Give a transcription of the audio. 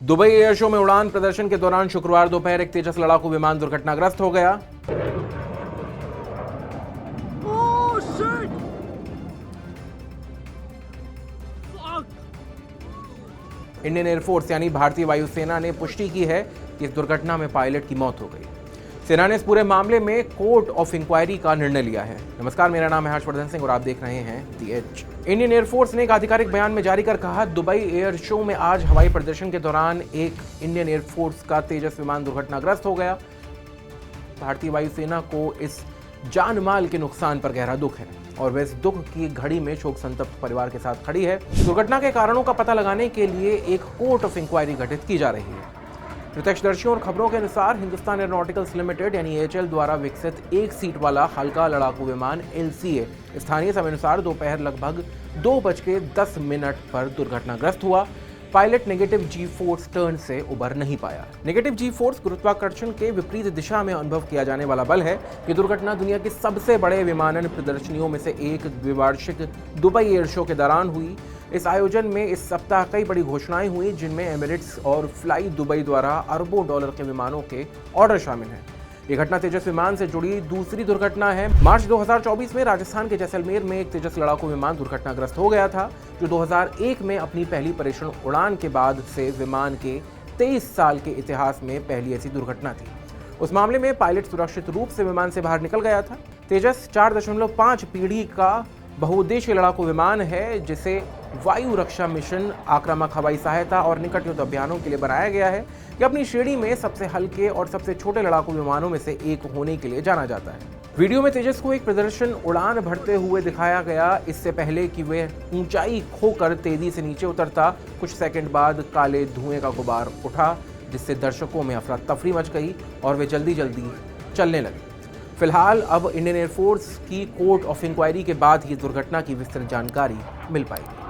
Dubai air show में उड़ान प्रदर्शन के दौरान शुक्रवार दोपहर एक तेजस लड़ाकू विमान दुर्घटनाग्रस्त हो गया। इंडियन एयरफोर्स यानी भारतीय वायुसेना ने पुष्टि की है कि इस दुर्घटना में पायलट की मौत हो गई। सेना ने इस पूरे मामले में कोर्ट ऑफ इंक्वायरी का निर्णय लिया है। नमस्कार, मेरा नाम है हर्षवर्धन सिंह और आप देख रहे हैं दी एज। इंडियन एयरफोर्स ने एक आधिकारिक बयान में जारी कर कहा, दुबई एयर शो में आज हवाई प्रदर्शन के दौरान एक इंडियन एयरफोर्स का तेजस विमान दुर्घटनाग्रस्त हो गया। भारतीय वायुसेना को इस जान माल के नुकसान पर गहरा दुख है और वह इस दुख की घड़ी में शोक संतप्त परिवार के साथ खड़ी है। दुर्घटना के कारणों का पता लगाने के लिए एक कोर्ट ऑफ इंक्वायरी गठित की जा रही है। प्रत्यक्षदर्शियों और खबरों के अनुसार हिंदुस्तान एरोनॉटिकल्स लिमिटेड यानी एएचएल द्वारा विकसित एक सीट वाला हल्का लड़ाकू विमान एलसीए स्थानीय समय अनुसार दोपहर लगभग 2:10 पर दुर्घटनाग्रस्त हुआ। पायलट नेगेटिव जी फोर्स टर्न से उबर नहीं पाया। नेगेटिव जी फोर्स गुरुत्वाकर्षण के विपरीत दिशा में अनुभव किया जाने वाला बल है। ये दुर्घटना दुनिया की सबसे बड़े विमानन प्रदर्शनियों में से एक द्विवार्षिक दुबई एयर शो के दौरान हुई। इस आयोजन में इस सप्ताह कई बड़ी घोषणाएं हुई, जिनमें एमिरेट्स और फ्लाई दुबई द्वारा अरबों डॉलर के विमानों के ऑर्डर शामिल हैं। ये घटना तेजस विमान से जुड़ी दूसरी दुर्घटना है। मार्च 2024 में राजस्थान के जैसलमेर में एक तेजस लड़ाकू विमान दुर्घटनाग्रस्त हो गया था, जो 2001 में अपनी पहली परीक्षण उड़ान के बाद से विमान के 23 साल के इतिहास में पहली ऐसी दुर्घटना थी। उस मामले में पायलट सुरक्षित रूप से विमान से बाहर निकल गया था। तेजस 4.5 पीढ़ी का बहुउद्देशीय लड़ाकू विमान है, जिसे वायु रक्षा मिशन, आक्रामक हवाई सहायता और निकट युद्ध अभियानों के लिए बनाया गया है। यह अपनी श्रेणी में सबसे हल्के और सबसे छोटे लड़ाकू विमानों में से एक होने के लिए जाना जाता है। वीडियो में तेजस को एक प्रदर्शन उड़ान भरते हुए दिखाया गया। इससे पहले कि वह ऊंचाई खोकर तेजी से नीचे उतरता, कुछ सेकंड बाद काले धुएं का गुबार उठा, जिससे दर्शकों में अफरा तफरी मच गई और वे जल्दी जल्दी चलने लगे। फिलहाल अब इंडियन एयरफोर्स की कोर्ट ऑफ इंक्वायरी के बाद ही दुर्घटना की विस्तृत जानकारी मिल पाएगी।